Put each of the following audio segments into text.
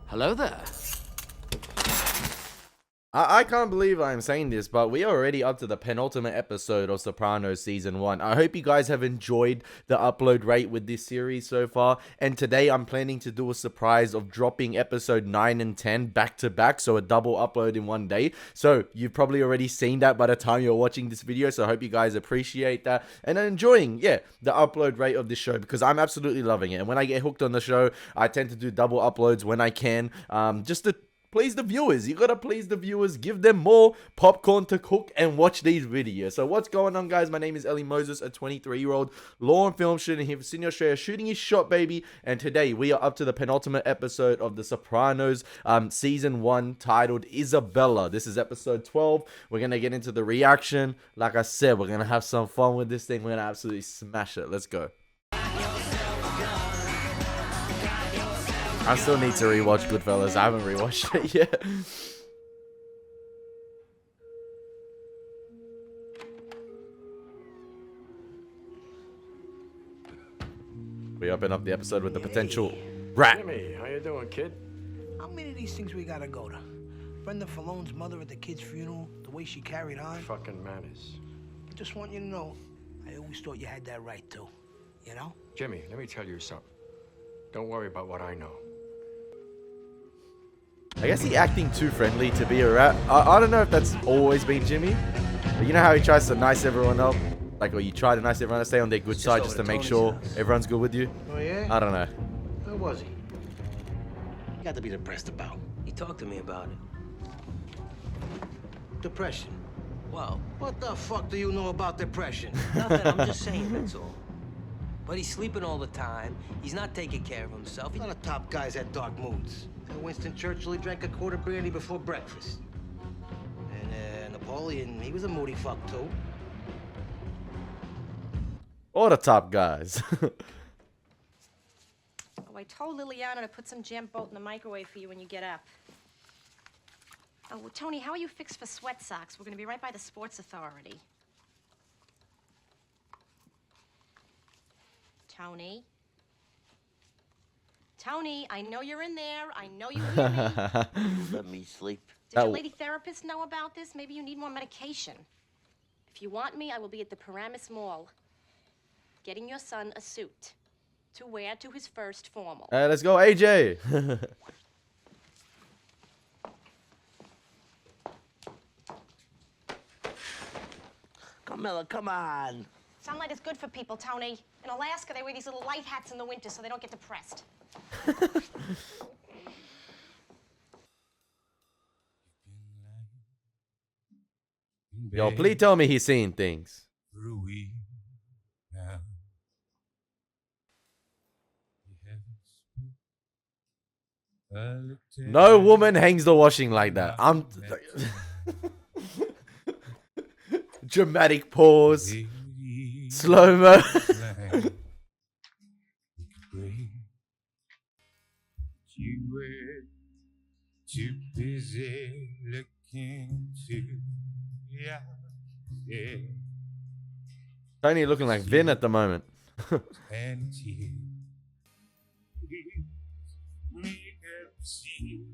Hello there. I can't believe I'm saying this, but we are already up to the penultimate episode of Sopranos Season 1. I hope you guys have enjoyed the upload rate with this series so far. And today I'm planning to do a surprise of dropping episode 9 and 10 back to back. So a double upload in one day. So you've probably already seen that by the time you're watching this video. So I hope you guys appreciate that and are enjoying, the upload rate of this show, because I'm absolutely loving it. And when I get hooked on the show, I tend to do double uploads when I can, just to please the viewers. You gotta please the viewers, give them more popcorn to cook and watch these videos. So what's going on, guys? My name is Elie Moses, a 23-year-old law and film student here for Sydney, Australia, shooting his shot, baby. And today we are up to the penultimate episode of The Sopranos season 1, titled Isabella. This is episode 12. We're gonna get into the reaction. Like I said, we're gonna have some fun with this thing. We're gonna absolutely smash it. Let's go. I still need to rewatch Goodfellas. I haven't rewatched it yet. We open up the episode with the potential rat. Jimmy, how you doing, kid? How many of these things we gotta go to? Brenda Fallone's mother at the kid's funeral, the way she carried on. Fucking manners. I just want you to know, I always thought you had that right too. You know? Jimmy, let me tell you something. Don't worry about what I know. I guess he acting too friendly to be a rat. I don't know if that's always been Jimmy. But you know how he tries to nice everyone up? Like, or you try to nice everyone to stay on their good side just to make sure everyone's good with you? Oh, yeah? I don't know. Where was he? You got to be depressed about. He talked to me about it. Depression. Well, What the fuck do you know about depression? nothing. I'm just saying, that's all. But he's sleeping all the time. He's not taking care of himself. A lot of top guys had dark moods. Winston Churchill, he drank a quart of brandy before breakfast. And Napoleon, he was a moody fuck too. All the top guys. Oh, I told Liliana to put some jam boat in the microwave for you when you get up. Oh, well, Tony, how are you fixed for sweat socks? We're going to be right by the Sports Authority. Tony? Tony, I know you're in there. I know you hear me. Let me sleep. Did your lady therapist know about this? Maybe you need more medication. If you want me, I will be at the Paramus Mall, getting your son a suit to wear to his first formal. Let's go, AJ. Carmela, come on. Sunlight is good for people, Tony. In Alaska, they wear these little light hats in the winter so they don't get depressed. Yo, please tell me he's seeing things. No woman hangs the washing like that. I'm dramatic pause. Slow-mo. You were too busy looking to Tony looking like Vin at the moment. and tears make up see.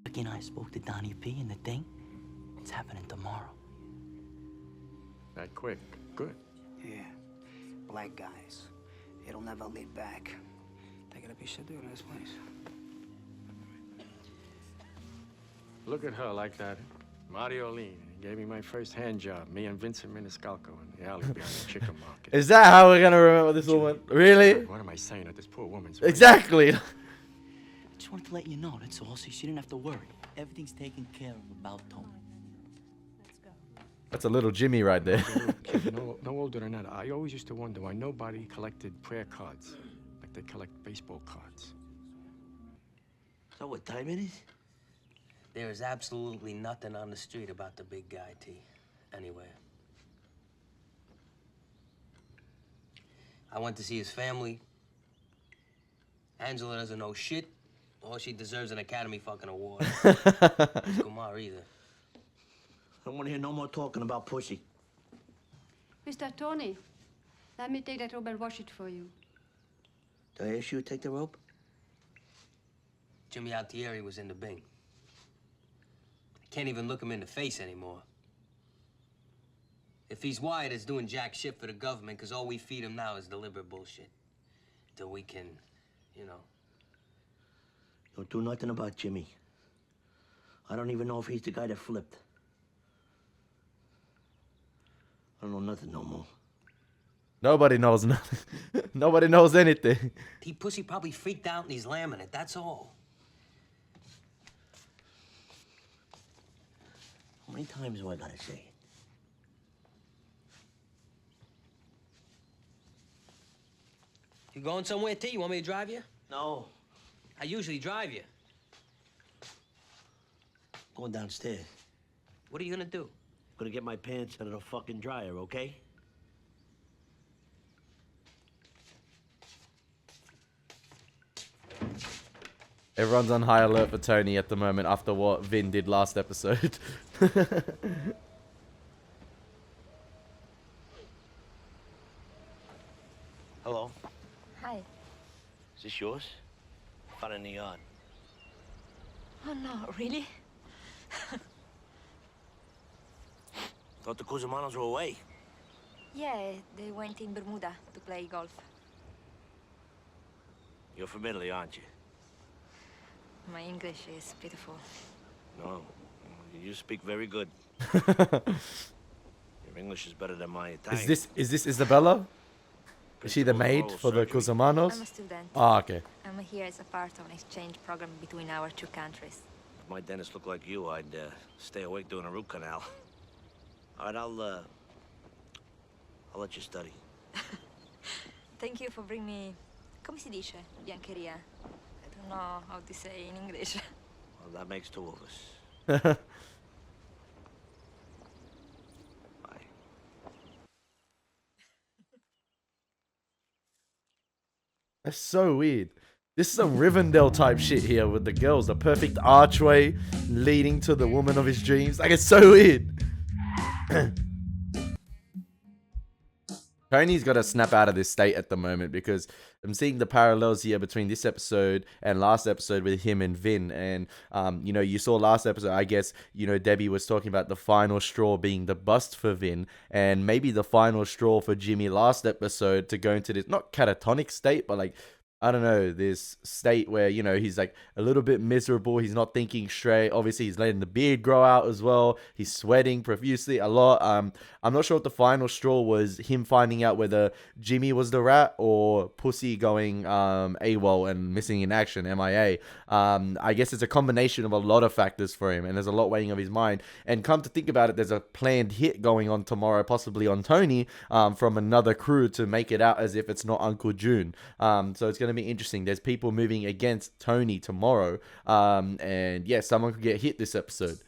Ricky and I spoke to Donnie P and the thing. It's happening tomorrow. That quick. Good. Yeah. Black guys. It'll never lead back. They're gonna be subdued in this place. Look at her like that. Mario Lean gave me my first hand job. Me and Vincent Miniscalco in the alley behind the chicken market. Is that how we're gonna remember this woman? Really? What am I saying at this poor woman's Exactly. I just wanted to let you know, that's all, so she didn't have to worry. Everything's taken care of about Tony. That's a little Jimmy right there. Kid, no older than that. I always used to wonder why nobody collected prayer cards like they collect baseball cards. So what time it is? There is absolutely nothing on the street about the big guy, T. Anywhere. I went to see his family. Angela doesn't know shit. Or she deserves an Academy fucking award. It's Kumar either. I don't want to hear no more talking about pussy. Mr. Tony, Let me take that rope and wash it for you. Do I ask you to take the rope? Jimmy Altieri was in the Bing. I can't even look him in the face anymore. If he's wired, it's doing jack shit for the government, because all we feed him now is deliberate bullshit. Till we can, you know. Don't do nothing about Jimmy. I don't even know if he's the guy that flipped. I don't know nothing no more. Nobody knows nothing. Nobody knows anything. T-Pussy probably freaked out and he's lambing it, that's all. How many times do I gotta say it? You going somewhere, T? You want me to drive you? No. I usually drive you. Going downstairs. What are you gonna do? Gonna get my pants out of the fucking dryer, okay? Everyone's on high alert for Tony at the moment after what Vin did last episode. Hello? Hi. Is this yours? Found it in the yard. Oh, no, really? Thought the Cusamanos were away. Yeah, they went in Bermuda to play golf. You're from Italy, aren't you? My English is pitiful. No. You speak very good. Your English is better than my Italian. Is this Isabella? Is she the maid for the I'm a Cusamanos? student. Ah, okay. I'm here as a part of an exchange program between our two countries. If my dentist looked like you, I'd stay awake doing a root canal. All right, I'll let you study. Thank you for bringing me... Come si dice? Biancheria. I don't know how to say in English. Well, that makes two of us. Bye. That's so weird. This is some Rivendell type shit here with the girls. The perfect archway leading to the woman of his dreams. Like, it's so weird. Tony's got to snap out of this state at the moment because I'm seeing the parallels here between this episode and last episode with him and Vin. And, you know, you saw last episode, I guess, you know, Debbie was talking about the final straw being the bust for Vin and maybe the final straw for Jimmy last episode to go into this, not catatonic state, but like, I don't know, this state where, you know, he's like a little bit miserable. He's not thinking straight. Obviously, he's letting the beard grow out as well. He's sweating profusely a lot. I'm not sure if the final straw was him finding out whether Jimmy was the rat or Pussy going AWOL and missing in action, MIA. I guess it's a combination of a lot of factors for him, and there's a lot weighing on his mind. And come to think about it, there's a planned hit going on tomorrow, possibly on Tony, from another crew to make it out as if it's not Uncle June. So it's going to be interesting. There's people moving against Tony tomorrow, and yeah, someone could get hit this episode.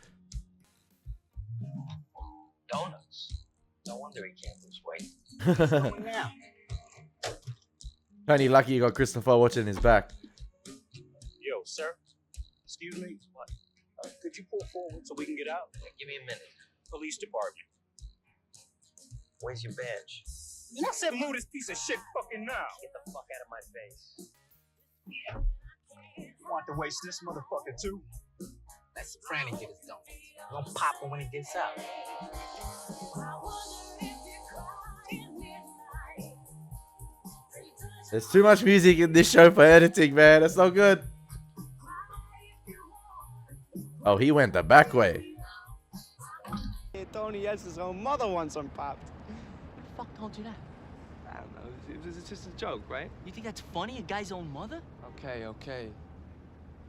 Donuts. No wonder he can't lose weight. Now. Tony, lucky you got Christopher watching his back. Yo, sir. Excuse me. What? Could you pull forward so we can get out? Give me a minute. Police department. Where's your badge? I said move this piece of shit fucking now. Get the fuck out of my face. Want to waste this motherfucker too? That's Franny get his donuts. We're gonna pop him when he gets out. There's too much music in this show for editing, man. That's not good. Oh, he went the back way. Hey, Tony S's own mother wants some popped. Who the fuck told you that? I don't know. It's just a joke, right? You think that's funny? A guy's own mother? Okay.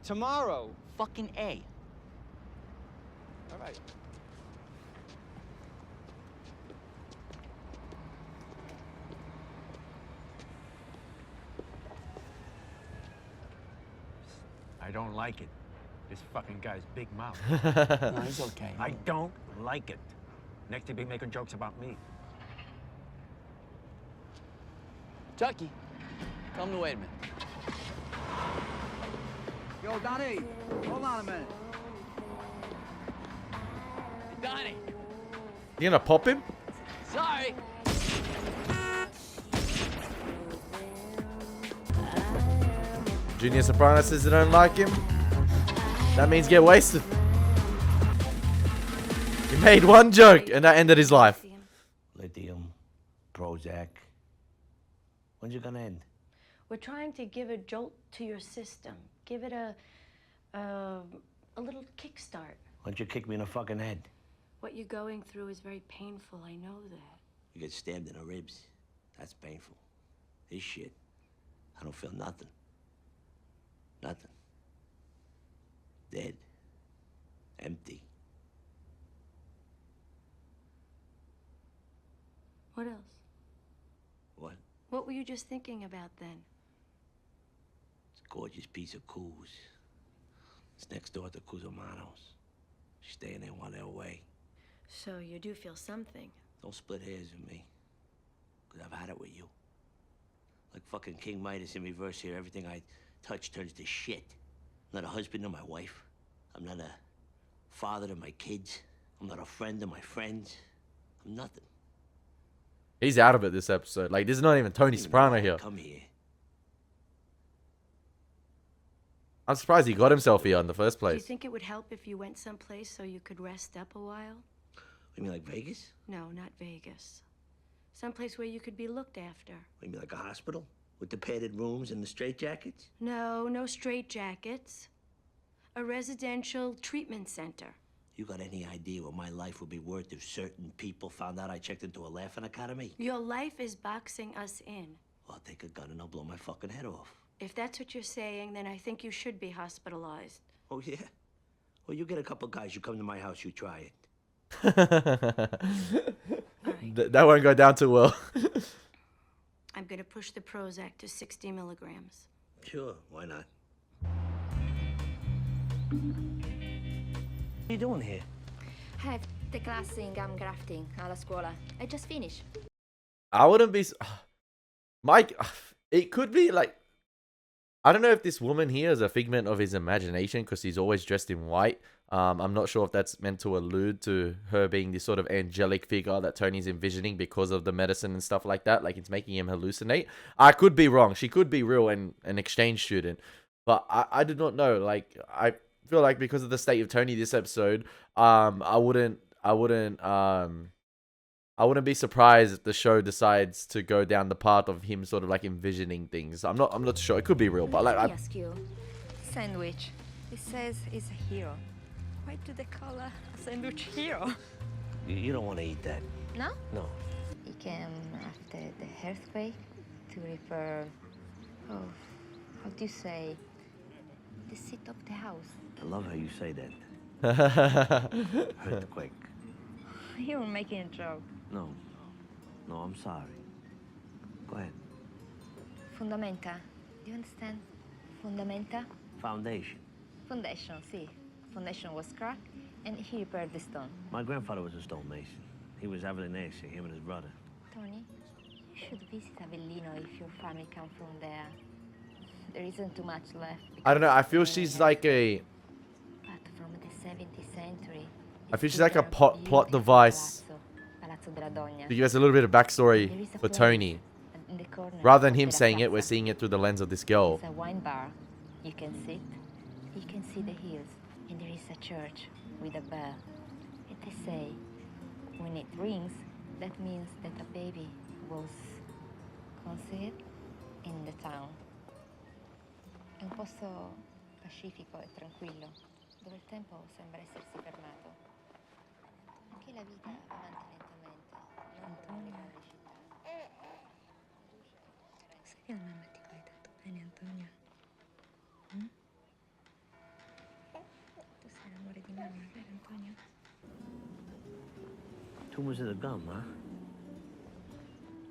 Tomorrow. Fucking A. All right. I don't like it. This fucking guy's big mouth. No, he's okay. I don't like it. Next he'll be making jokes about me. Chucky, tell him to wait a minute. Yo, Donnie, hold on a minute. Donnie, You gonna pop him? sorry. Junior Soprano says they don't like him. That means get wasted. He made one joke and that ended his life. Lithium, Prozac. When's it gonna end? We're trying to give a jolt to your system. Give it a little kickstart. Why don't you kick me in the fucking head? What you're going through is very painful, I know that. You get stabbed in the ribs. That's painful. This shit, I don't feel nothing. Nothing. Dead. Empty. What else? What? What were you just thinking about then? It's a gorgeous piece of coos. It's next door to Cusimano's. Staying there while they're away. So you do feel something. Don't split hairs with me. Because I've had it with you. Like fucking King Midas in reverse here. Everything I touch turns to shit. I'm not a husband to my wife. I'm not a father to my kids. I'm not a friend to my friends. I'm nothing. He's out of it this episode. Like, this is not even Tony Soprano here. Come here. I'm surprised he got himself here in the first Do you place. think it would help if you went someplace so you could rest up a while? You mean like Vegas? No, not Vegas. Someplace where you could be looked after. You mean like a hospital? With the padded rooms and the straitjackets? No, no straitjackets. A residential treatment center. You got any idea what my life would be worth if certain people found out I checked into a laughing academy? Your life is boxing us in. I'll take a gun and I'll blow my fucking head off. If that's what you're saying, then I think you should be hospitalized. Oh, yeah? Well, you get a couple guys, you come to my house, you try it. That won't go down too well. I'm gonna push the Prozac to 60 milligrams. Sure, why not? What are you doing here? I have the class in gum grafting alla scuola. I just finished. I wouldn't be... Mike, it could be like... I don't know if this woman here is a figment of his imagination because he's always dressed in white. I'm not sure if that's meant to allude to her being this sort of angelic figure that Tony's envisioning because of the medicine and stuff like that. Like, it's making him hallucinate. I could be wrong. She could be real and an exchange student. But I do not know. Like, I feel like because of the state of Tony this episode, I wouldn't be surprised if the show decides to go down the path of him sort of like envisioning things. I'm not sure. It could be real, but like Let me ask you. Sandwich. It says he's a hero. Why do they call a sandwich hero? You don't want to eat that. No? No. He came after the earthquake to repair. Oh, how do you say? The seat of the house. I love how you say that. Earthquake. You were making a joke. No. No, I'm sorry. Go ahead. Fundamenta. Do you understand? Fundamenta? Foundation. Foundation, sì. Foundation was cracked, and he repaired the stone. My grandfather was a stonemason. He was Avellinoese, him and his brother. Tony, you should visit Avellino if your family come from there. There isn't too much left. I don't know. I feel she's like a... But from the 17th century... I feel she's like a plot device Palazzo della Dogna. to give us a little bit of backstory for Tony. Rather than him saying it, we're seeing it through the lens of this girl. It's a wine bar. You can sit. You can see the hills. And there is a church with a bell. And they say, when it rings, that means that a baby was conceived in the town. È un posto pacifico e tranquillo, dove il tempo sembra essersi fermato. Anche la vita avanti lentamente, non come le grandi città. Sai che la mamma ti vuole tanto bene, Antonio? Tu sei l'amore di mamma, vero, Antonio? Tumors of the gum, huh?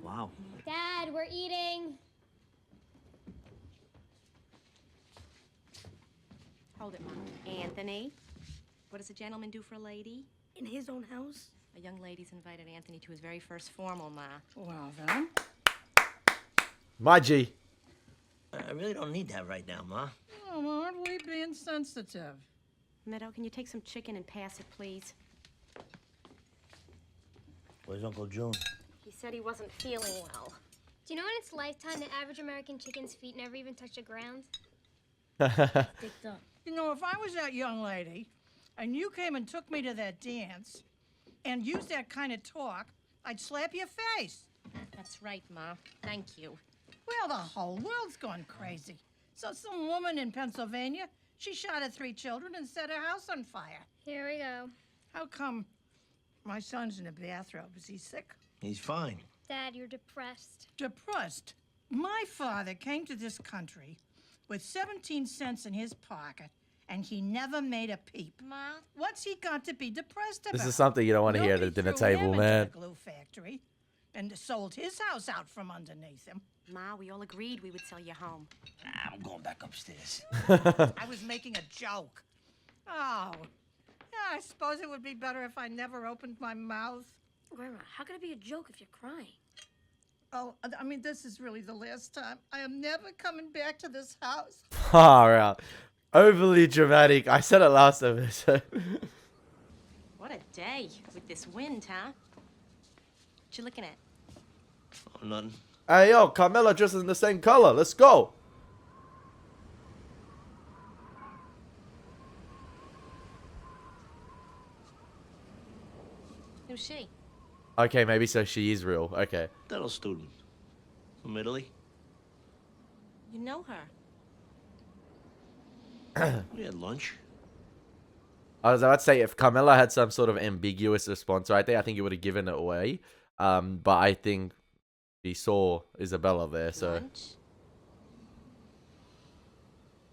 Wow. Dad, we're eating. Hold it, Mom. Anthony, what does a gentleman do for a lady? In his own house? A young lady's invited Anthony to his very first formal, Ma. Well, then. My G. I really don't need that right now, Ma. Oh, aren't we being sensitive? Meadow, can you take some chicken and pass it, please? Where's Uncle June? He said he wasn't feeling well. Do you know in its lifetime the average American chicken's feet never even touch the ground? Sticked up. You know, if I was that young lady, and you came and took me to that dance, and used that kind of talk, I'd slap your face. That's right, Ma. Thank you. Well, the whole world's gone crazy. So some woman in Pennsylvania, she shot at 3 children and set her house on fire. Here we go. How come my son's in a bathrobe? Is he sick? He's fine. Dad, you're depressed. Depressed? My father came to this country with 17 cents in his pocket, and he never made a peep. Ma? What's he got to be depressed about? This is something you don't want to hear at the dinner Nobody threw table, him man. into the glue factory and sold his house out from underneath him. Ma, we all agreed we would sell your home. I'm going back upstairs. I was making a joke. Oh, yeah, I suppose it would be better if I never opened my mouth. Grandma, how can it be a joke if you're crying? Oh, I mean, this is really the last time. I am never coming back to this house. Far out. Overly dramatic. I said it last episode. What a day with this wind, huh? What you looking at? Oh, nothing. Hey, yo, Carmela dressed in the same color. Let's go. Who's she? Okay, maybe so she is real. Okay. Dental student. From Italy. You know her. We had lunch. I was about to say, if Carmela had some sort of ambiguous response right there, I think it would have given it away. But I think she saw Isabella there, so... Lunch?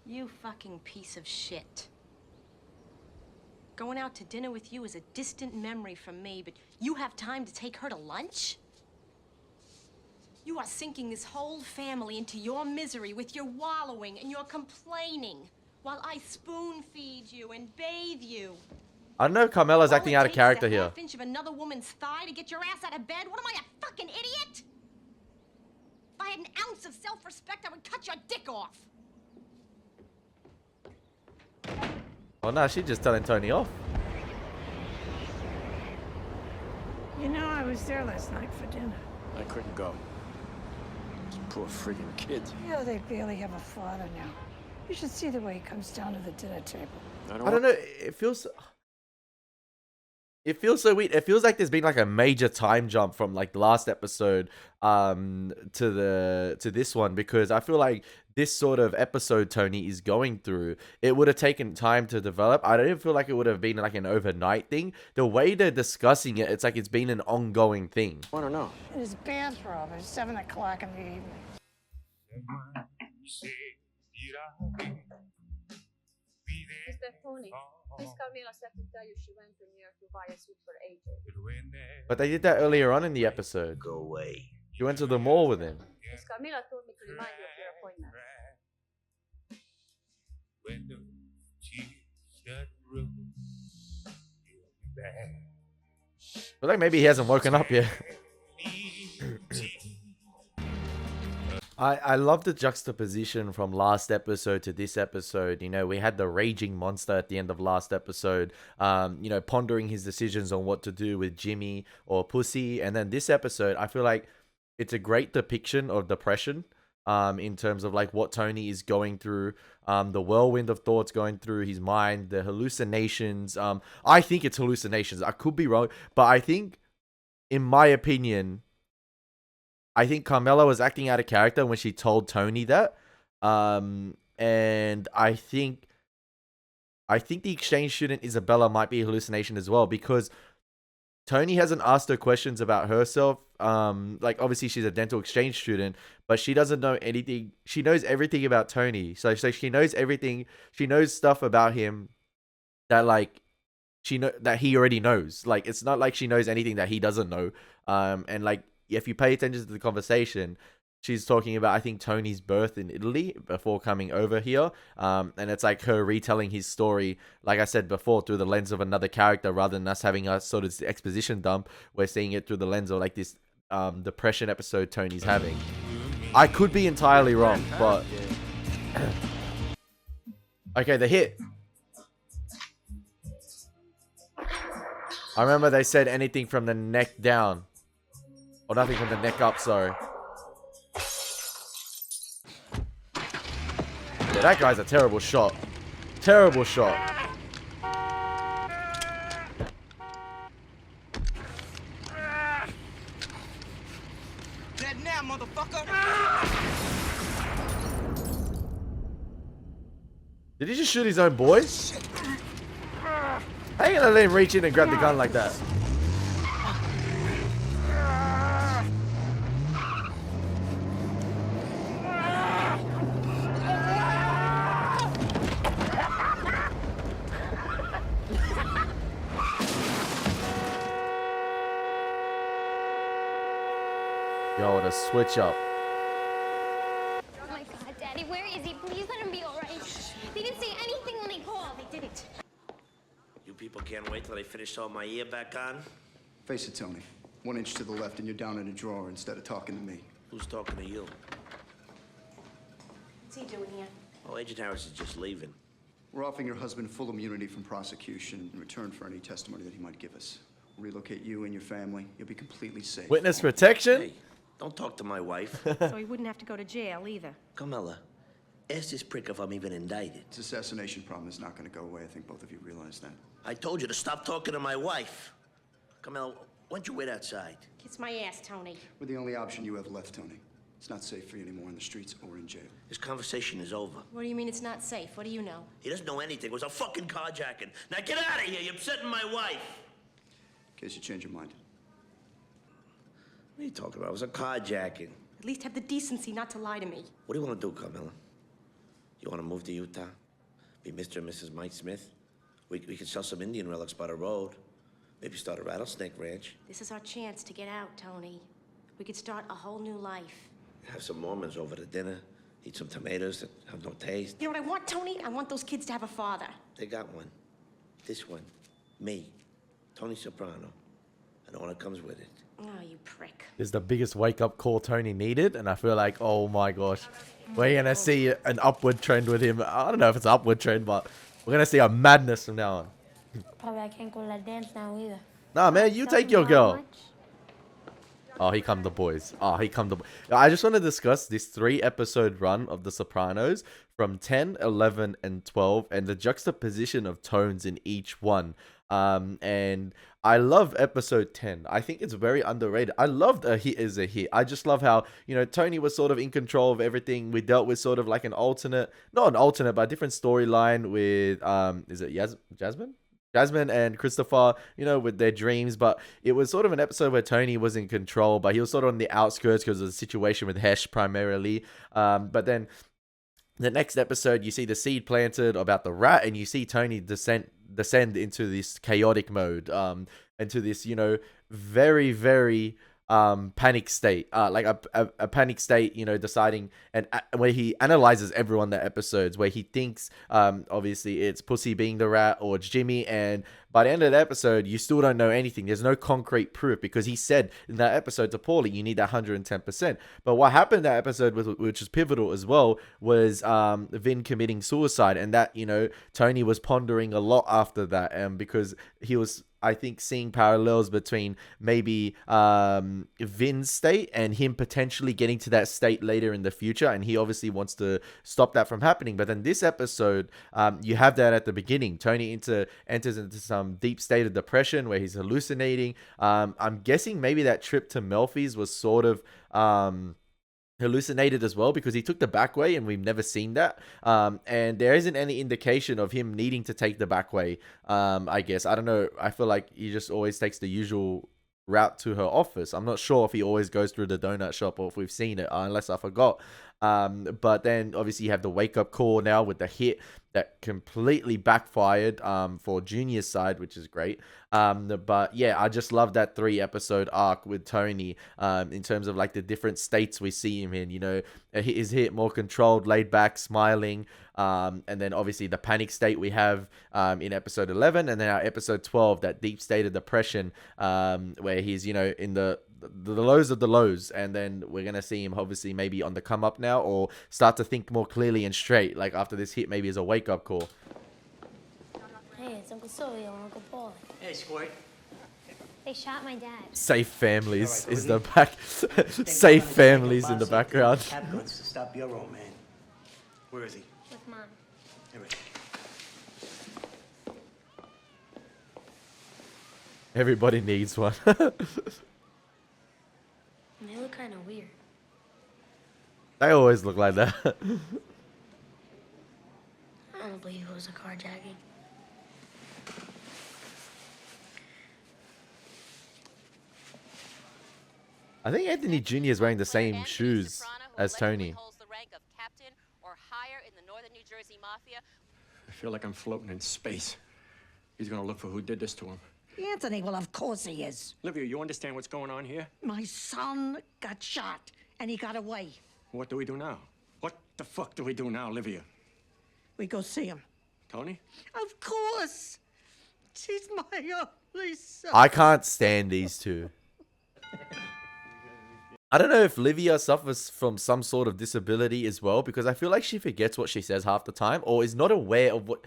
You fucking piece of shit. Going out to dinner with you is a distant memory from me, but you have time to take her to lunch? You are sinking this whole family into your misery with your wallowing and your complaining while I spoon feed you and bathe you. I know Carmela's acting out of character All it takes is a here. half-inch of another woman's thigh to get your ass out of bed? What am I, a fucking idiot? If I had an ounce of self-respect, I would cut your dick off. Oh no, she's just telling Tony off. You know, I was there last night for dinner. I couldn't go. Those poor friggin' kids. You know, they barely have a father now. You should see the way he comes down to the dinner table. I don't know. It feels so weird. It feels like there's been like a major time jump from like the last episode to this one, because I feel like this sort of episode Tony is going through, it would have taken time to develop. I don't feel like it would have been like an overnight thing. The way they're discussing it, it's like it's been an ongoing thing. I don't know. In his bathrobe at 7 o'clock in the evening. Mr. Tony, please Carmela said to tell you she went to New York to buy a suit for AJ. But they did that earlier on in the episode. Go away. She went to the mall with him. Miss Carmela told me to remind you of your appointment. When the tears that roll, you'll be back. But like maybe he hasn't woken up yet. I love the juxtaposition from last episode to this episode. You know, we had the raging monster at the end of last episode, you know, pondering his decisions on what to do with Jimmy or Pussy. And then this episode, I feel like it's a great depiction of depression, in terms of like what Tony is going through, the whirlwind of thoughts going through his mind, the hallucinations. I think it's hallucinations. I could be wrong, but I think, in my opinion, I think Carmela was acting out of character when she told Tony that. And I think the exchange student Isabella might be a hallucination as well, because Tony hasn't asked her questions about herself. Like obviously she's a dental exchange student, but she doesn't know anything. She knows everything about Tony. So she knows everything. She knows stuff about him that like that he already knows. Like it's not like she knows anything that he doesn't know. And like, if you pay attention to the conversation, she's talking about, I think, Tony's birth in Italy before coming over here. And it's like her retelling his story, like I said before, through the lens of another character, rather than us having a sort of exposition dump. We're seeing it through the lens of like this depression episode Tony's having. I could be entirely wrong, but... Okay, the hit. I remember they said anything from the neck down. Or nothing from the neck up, sorry. That guy's a terrible shot. Terrible shot. Dead now, motherfucker. Did he just shoot his own boys? How you gonna let him reach in and grab the gun like that? Yo, what a switch up. Oh my God, Daddy, where is he? Please let him be all right. They didn't say anything when they called. They didn't. You people can't wait till I finish sewing my ear back on? Face it, Tony. 1 inch to the left and you're down in a drawer instead of talking to me. Who's talking to you? What's he doing here? Oh, Agent Harris is just leaving. We're offering your husband full immunity from prosecution in return for any testimony that he might give us. We'll relocate you and your family. You'll be completely safe. Witness protection? Hey, don't talk to my wife. So he wouldn't have to go to jail either. Carmela, ask this prick if I'm even indicted. This assassination problem is not going to go away. I think both of you realize that. I told you to stop talking to my wife. Carmela, why don't you wait outside? Kiss my ass, Tony. We're the only option you have left, Tony. It's not safe for you anymore in the streets or in jail. This conversation is over. What do you mean it's not safe? What do you know? He doesn't know anything. It was a fucking carjacking. Now get out of here. You're upsetting my wife. In case you change your mind. What are you talking about? It was a carjacking. At least have the decency not to lie to me. What do you want to do, Carmela? You want to move to Utah? Be Mr. and Mrs. Mike Smith? We could sell some Indian relics by the road. Maybe start a rattlesnake ranch. This is our chance to get out, Tony. We could start a whole new life. Have some Mormons over to dinner. Eat some tomatoes that have no taste. You know what I want, Tony? I want those kids to have a father. They got one. This one. Me. Tony Soprano. And all that comes with it. Oh, you prick. This is the biggest wake-up call Tony needed, and I feel like, oh my gosh, we're gonna see an upward trend with him. I don't know if it's an upward trend, but we're gonna see a madness from now on. Probably I can't go to that dance now either. Nah, man, you take your girl. Oh, here come the boys. Oh, here come the boys. I just want to discuss this 3-episode run of The Sopranos from 10, 11, and 12, and the juxtaposition of tones in each one. And I love episode 10. I think it's very underrated. I loved A Hit Is a Hit. I just love how, you know, Tony was sort of in control of everything. We dealt with sort of like an alternate, not an alternate, but a different storyline with, is it Jasmine? Jasmine and Christopher, you know, with their dreams, but it was sort of an episode where Tony was in control, but he was sort of on the outskirts because of the situation with Hesh primarily. But then the next episode, you see the seed planted about the rat, and you see Tony descend into this chaotic mode, into this, you know, very, very panic state, like a panic state, you know, deciding, and where he analyzes everyone that episodes, where he thinks obviously it's Pussy being the rat or it's Jimmy, and by the end of the episode you still don't know anything. There's no concrete proof, because he said in that episode to Paulie, you need 110%. But what happened in that episode, which was pivotal as well, was Vin committing suicide, and that, you know, Tony was pondering a lot after that, and because he was, I think, seeing parallels between maybe Vin's state and him potentially getting to that state later in the future, and he obviously wants to stop that from happening. But then this episode, you have that at the beginning. Tony enters into some deep state of depression where he's hallucinating. I'm guessing maybe that trip to Melfi's was sort of hallucinated as well, because he took the back way and we've never seen that, and there isn't any indication of him needing to take the back way. I guess, I don't know, I feel like he just always takes the usual route to her office. I'm not sure if he always goes through the donut shop or if we've seen it, unless I forgot. But then obviously you have the wake up call now with the hit that completely backfired for Junior's side, which is great. But yeah, I just love that 3-episode arc with Tony, in terms of like the different states we see him in. You know, his hit more controlled, laid back, smiling, and then obviously the panic state we have in episode 11, and then our episode 12, that deep state of depression, where he's, you know, in the lows of the lows, and then we're gonna see him obviously maybe on the come up now, or start to think more clearly and straight, like after this hit, maybe as a wake up call. Hey, it's Uncle Sully and Uncle Paul. Hey, Squirt. They shot my dad. Safe families is the back. Safe families in the background. Have guns to stop your old man. Where is he? with Mom. Everybody needs one. They look kind of weird. They always look like that. I don't believe it was a carjacking. I think Anthony Jr. is wearing the same shoes as Tony. I feel like I'm floating in space. He's gonna look for who did this to him. Anthony, well, of course he is. Livia, you understand what's going on here? My son got shot, and he got away. What do we do now? What the fuck do we do now, Livia? We go see him. Tony? Of course. She's my only son. I can't stand these two. I don't know if Livia suffers from some sort of disability as well, because I feel like she forgets what she says half the time, or is not aware of what...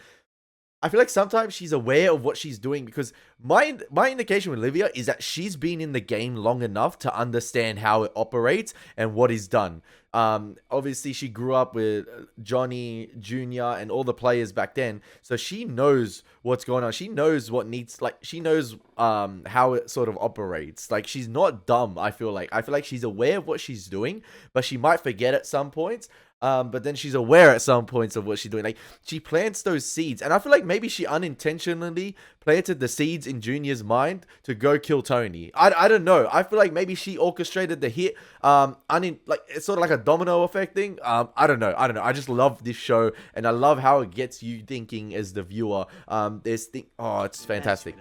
I feel like sometimes she's aware of what she's doing, because my indication with Livia is that she's been in the game long enough to understand how it operates and what is done. Obviously, she grew up with Johnny Jr. and all the players back then, so she knows what's going on. She knows what needs, like, she knows how it sort of operates. Like, she's not dumb, I feel like. I feel like she's aware of what she's doing, but she might forget at some points. But then she's aware at some points of what she's doing. Like, she plants those seeds. And I feel like maybe she unintentionally planted the seeds in Junior's mind to go kill Tony. I don't know. I feel like maybe she orchestrated the hit. Like, it's sort of like a domino effect thing. I don't know. I just love this show. And I love how it gets you thinking as the viewer. Oh, it's fantastic.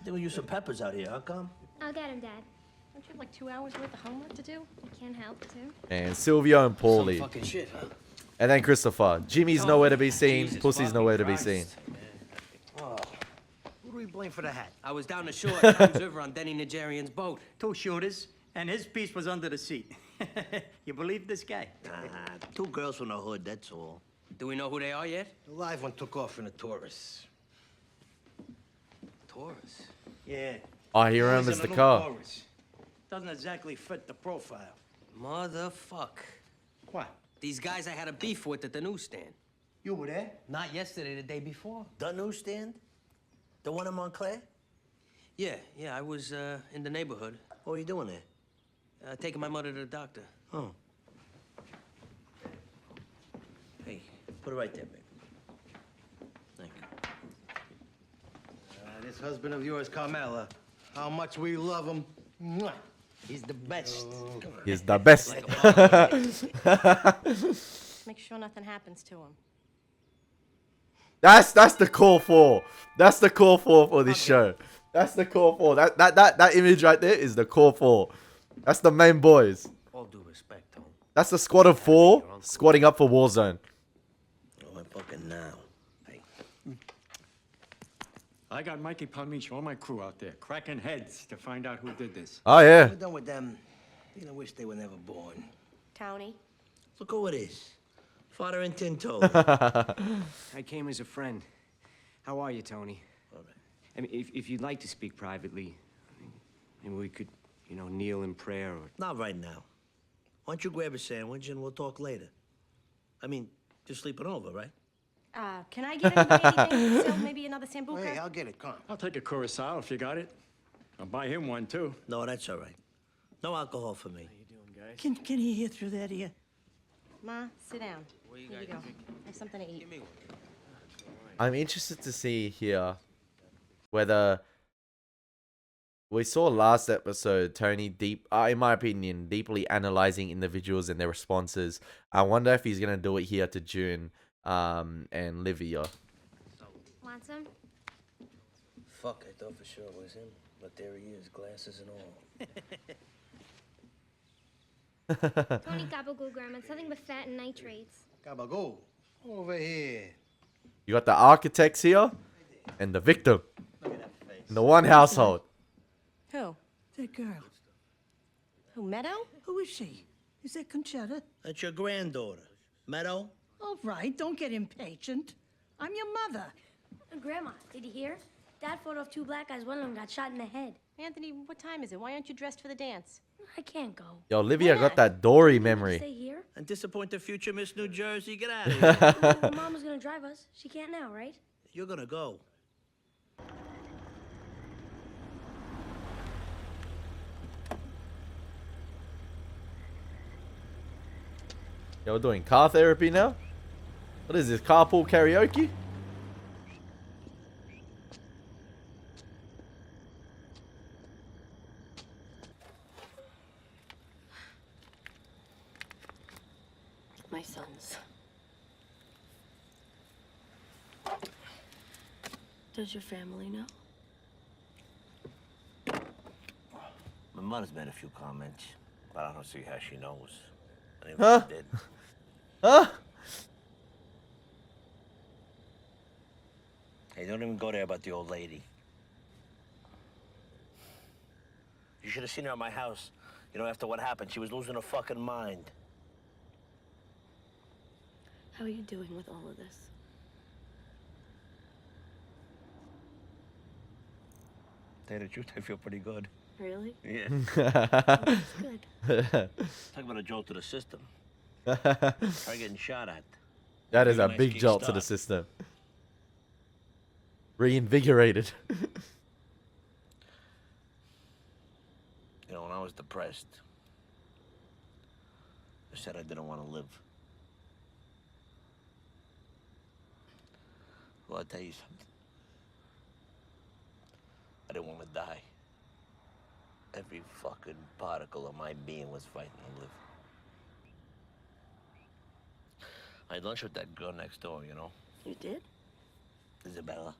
Doing you some peppers out here, huh, come? I'll get him, Dad. Don't you have like 2 hours worth of homework to do? I can't help to. And Silvio and Paulie. Some fucking shit, huh? And then Christopher. Jimmy's nowhere to be seen. Jesus Pussy's fucking nowhere to be Christ. seen. Oh. Who do we blame for the hat? I was down the shore at Thames River on Denny Nigerian's boat. 2 shooters, and his piece was under the seat. You believe this guy? 2 girls from the hood, that's all. Do we know who they are yet? The live one took off in a Taurus. Taurus? Yeah. Oh, he remembers the car. Doesn't exactly fit the profile. Motherfuck. What? These guys I had a beef with at the newsstand. You were there? Not yesterday, the day before. The newsstand? The one in Montclair? Yeah, I was in the neighborhood. What were you doing there? Taking my mother to the doctor. Oh. Hey, put it right there, baby. Thank you. This husband of yours, Carmela, how much we love him. Mwah. He's the best. He's the best. Make sure nothing happens to him. That's the call for. That's the call for this show. That's the call for. That image right there is the call for. That's the main boys. All due respect, Tom. That's the squad of 4 squatting up for Warzone. Oh, I'm fucking now. Hey. I got Mikey Palmicho, all my crew out there, cracking heads to find out who did this. Oh, yeah. We're done with them. You know, wish they were never born. Tony? Look who it is. Father and Tinto. I came as a friend. How are you, Tony? All right. I mean, if you'd like to speak privately, maybe we could, kneel in prayer or... Not right now. Why don't you grab a sandwich and we'll talk later? I mean, you're sleeping over, right? Can I get anybody anything? So maybe another Sambuca? Hey, I'll get it. Come on. I'll take a Curacao if you got it. I'll buy him one, too. No, that's all right. No alcohol for me. Can he hear through that ear? Ma, sit down. Here you go. Have something to eat. I'm interested to see here whether we saw last episode Tony in my opinion, deeply analyzing individuals and their responses. I wonder if he's gonna do it here to June and Livia. Want some? Fuck, I thought for sure it was him. But there he is, glasses and all. Tony Gabagool, Grandma. It's nothing but fat and nitrates. Gabagool. Over here. You got the architects here and the victim in the one household. Who? That girl. Who, Meadow? Who is she? Is that Conchetta? That's your granddaughter. Meadow? All right, don't get impatient. I'm your mother. Grandma, did you hear? Dad photo of 2 black guys, one of them got shot in the head. Anthony, what time is it? Why aren't you dressed for the dance? I can't go. Yo, Livia got that Dory memory. Stay here? And disappoint the future Miss New Jersey? Get out of here. Well, Mama's gonna drive us. She can't now, right? You're gonna go. Yeah, we're doing car therapy now? What is this, carpool karaoke? My sons. Does your family know? My mother's made a few comments, but I don't see how she knows. I think Huh? she did. Huh? Hey, don't even go there about the old lady. You should have seen her at my house. You know, after what happened, she was losing her fucking mind. How are you doing with all of this? Tell you the truth, I feel pretty good. Really? Yeah. That's good. Talk about a jolt to the system. Try getting shot at. That is a Nice big kick jolt to the start. system. Reinvigorated. You know, when I was depressed, I said I didn't want to live. Well, I'll tell you something. I didn't want to die. Every fucking particle of my being was fighting to live. I had lunch with that girl next door, you know? You did? Isabella.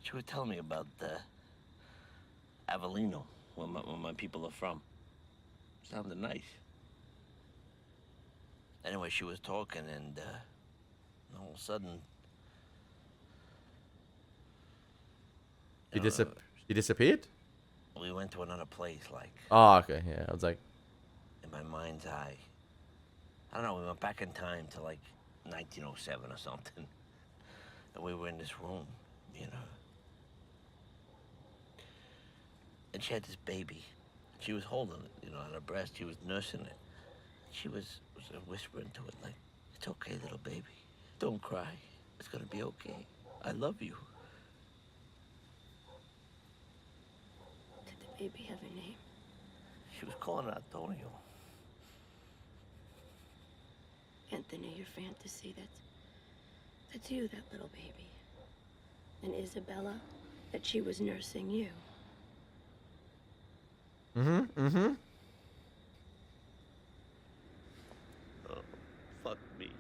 She was telling me about Avellino, where my people are from. Sounded nice. Anyway, she was talking, and all of a sudden... He disappeared? We went to another place, like... Oh, okay, yeah. I was like... In my mind's eye. I don't know, we went back in time to, like, 1907 or something. And we were in this room, you know. And she had this baby. She was holding it, you know, on her breast. She was nursing it. She was whispering to it, like, "It's okay, little baby. Don't cry. It's gonna be okay. I love you." Did the baby have a name? She was calling it Antonio. Anthony, your fantasy, that's you, that little baby. And Isabella, that she was nursing you. Mm-hmm. Oh, fuck me.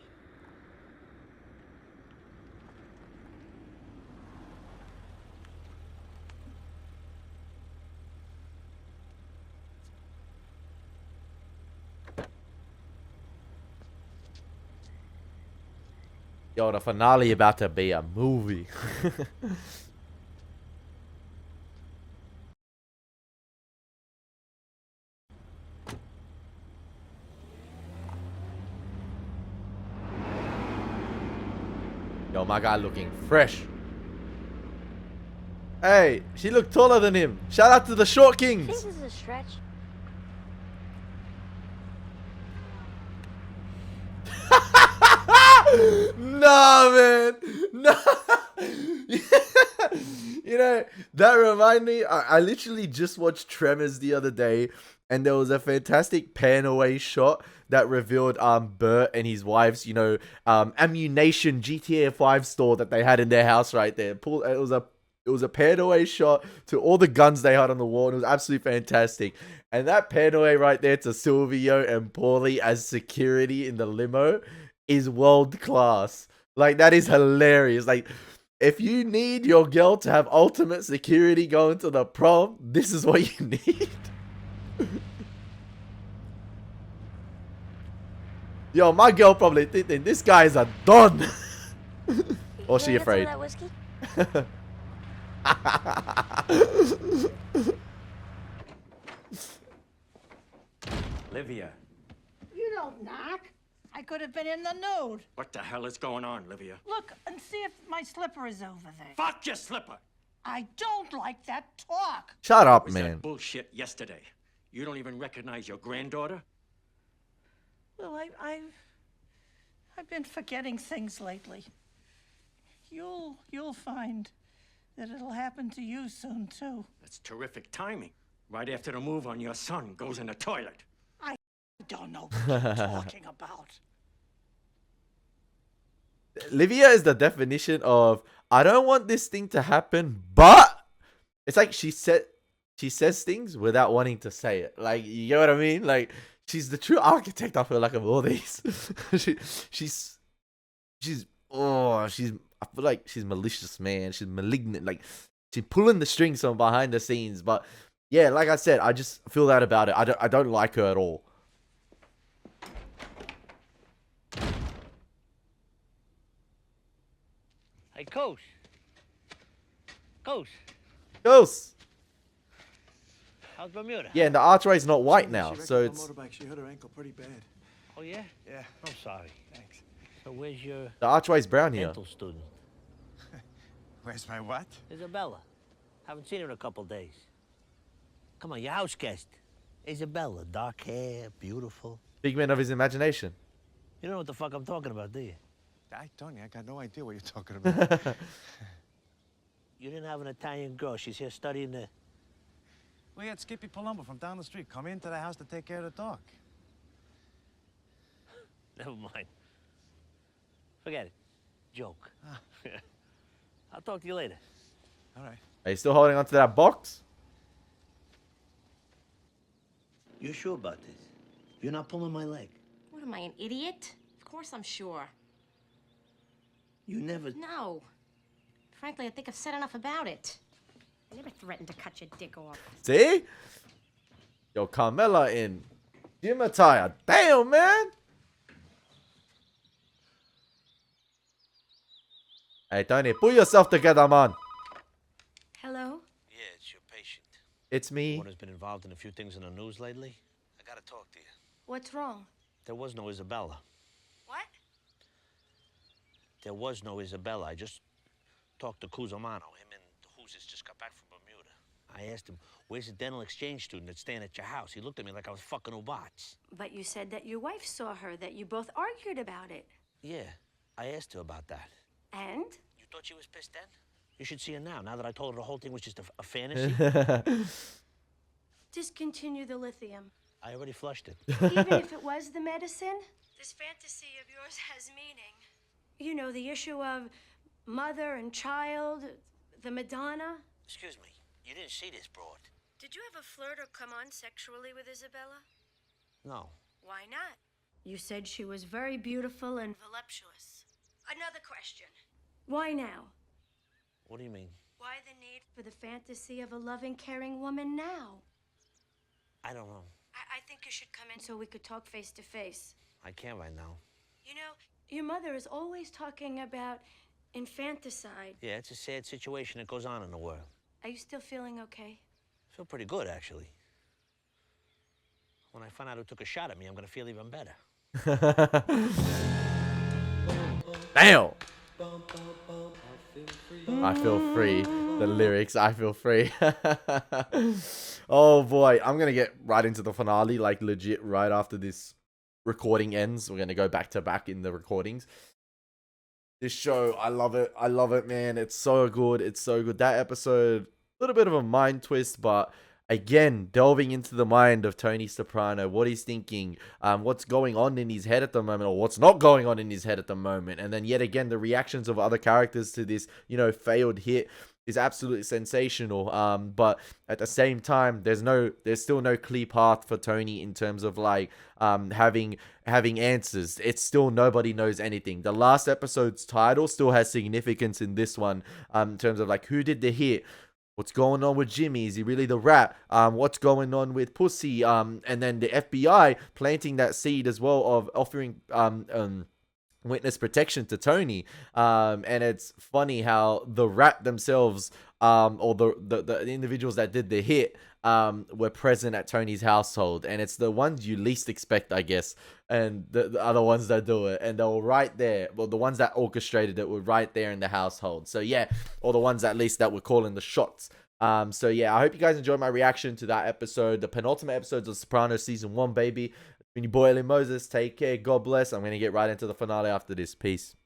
Yo, the finale about to be a movie. Yo, my guy looking fresh. Hey, she looked taller than him. Shout out to the short I kings. think this is a stretch. No, man. No. You know, that reminded me, I literally just watched Tremors the other day, and there was a fantastic pan away shot that revealed Bert and his wife's, you know, ammunition GTA 5 store that they had in their house right there. It was a pan away shot to all the guns they had on the wall, and it was absolutely fantastic. And that pan away right there to Silvio and Paulie as security in the limo is world class. Like, that is hilarious. Like, if you need your girl to have ultimate security going to the prom, this is what you need. Yo, my girl probably thinking this guy is a don. Or she afraid. That whiskey? Livia, You don't knock. I could have been in the nude. what the hell is going on, Livia? Look and see if my slipper is over there. Fuck your slipper! I don't like that talk. Shut up, Was man. that bullshit yesterday? You don't even recognize your granddaughter? Well, I've been forgetting things lately. You'll find that it'll happen to you soon, too. That's terrific timing. Right after the move on your son goes in the toilet. I don't know what you're talking about. Livia is the definition of, I don't want this thing to happen, but it's like she says things without wanting to say it. Like, you get what I mean? Like, she's the true architect, I feel like, of all these. she's I feel like she's malicious, man. She's malignant. Like, she's pulling the strings from behind the scenes. But yeah, like I said, I just feel that about it. I don't like her at all. Hey, Coach. Ghost. How's Bermuda? Yeah, and the archway's not white now, so it's... motorbike. She hurt her ankle pretty bad. Oh, yeah? Yeah. I'm sorry. Thanks. So where's your The archway's brown here. dental student? Where's my what? Isabella. Haven't seen her in a couple days. Come on, your house guest. Isabella, dark hair, beautiful. Figment of his imagination. You don't know what the fuck I'm talking about, do you? Tony, I got no idea what you're talking about. You didn't have an Italian girl. She's here studying the... We had Skippy Palumbo from down the street come into the house to take care of the dog. Never mind. Forget it. Joke. I'll talk to you later. All right. Are you still holding onto that box? You're sure about this? You're not pulling my leg? What am I, an idiot? Of course I'm sure. You never... No. Frankly, I think I've said enough about it. I never threatened to cut your dick off. See? Yo, Carmella in gym attire. Damn, man. Hey, Tony, pull yourself together, man. Hello? Yeah, it's your patient. It's me. One has been involved in a few things in the news lately. I gotta talk to you. What's wrong? There was no Isabella. What? There was no Isabella. I just talked to Cusimano. Him and the Hoosiers just got back from Bermuda. I asked him, where's the dental exchange student that's staying at your house? He looked at me like I was fucking Ubats. But you said that your wife saw her, that you both argued about it. Yeah, I asked her about that. And? You thought she was pissed then? You should see her now that I told her the whole thing was just a fantasy. Discontinue the lithium. I already flushed it. Even if it was the medicine, this fantasy of yours has meaning. You know, the issue of mother and child, the Madonna. Excuse me, you didn't see this, broad. Did you ever flirt or come on sexually with Isabella? No. Why not? You said she was very beautiful and voluptuous. Another question. Why now? What do you mean? Why the need for the fantasy of a loving, caring woman now? I don't know. I think you should come in so we could talk face to face. I can't right now. You know, your mother is always talking about infanticide. Yeah, it's a sad situation that goes on in the world. Are you still feeling okay? I feel pretty good, actually. When I find out who took a shot at me, I'm gonna feel even better. Damn. I feel free. The lyrics, I feel free. Oh boy, I'm gonna get right into the finale, like legit right after this recording ends. We're gonna go back to back in the recordings. This show, I love it. I love it, man. It's so good. It's so good. That episode, a little bit of a mind twist, but again, delving into the mind of Tony Soprano, what he's thinking, what's going on in his head at the moment, or what's not going on in his head at the moment. And then yet again, the reactions of other characters to this, failed hit is absolutely sensational. But at the same time, there's still no clear path for Tony in terms of like having answers. It's still nobody knows anything. The last episode's title still has significance in this one, in terms of like who did the hit. What's going on with Jimmy? Is he really the rat? What's going on with Pussy? And then the FBI planting that seed as well of offering witness protection to Tony. And it's funny how the rat themselves, or the individuals that did the hit, were present at Tony's household, and it's the ones you least expect, I guess, and the other ones that do it, and they were right there. Well, the ones that orchestrated it were right there in the household. So yeah, or the ones at least that were calling the shots. So yeah, I hope you guys enjoyed my reaction to that episode, the penultimate episodes of Sopranos season 1, baby. Been your boy Elie Moses. Take care. God bless. I'm gonna get right into the finale after this. Peace.